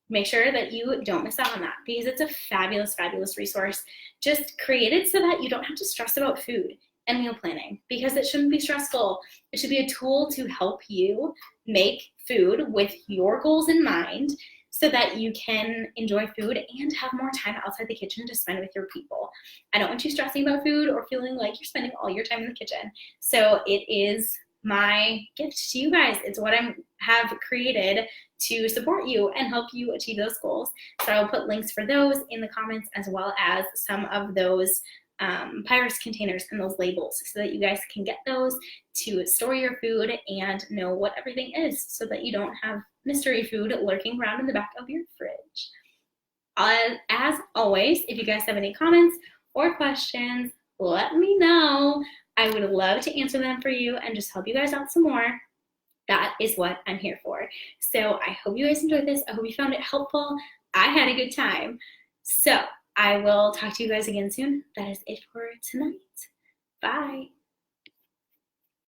make sure that you don't miss out on that, because it's a fabulous, fabulous resource just created so that you don't have to stress about food and meal planning, because it shouldn't be stressful. It should be a tool to help you make food with your goals in mind so that you can enjoy food and have more time outside the kitchen to spend with your people. I don't want you stressing about food or feeling like you're spending all your time in the kitchen. So it is my gift to you guys. It's what I have created to support you and help you achieve those goals. So I'll put links for those in the comments, as well as some of those Pyrex containers and those labels, so that you guys can get those to store your food and know what everything is, so that you don't have mystery food lurking around in the back of your fridge. As always, if you guys have any comments or questions, let me know. I would love to answer them for you and just help you guys out some more. That is what I'm here for. So I hope you guys enjoyed this. I hope you found it helpful. I had a good time. So I will talk to you guys again soon. That is it for tonight. Bye.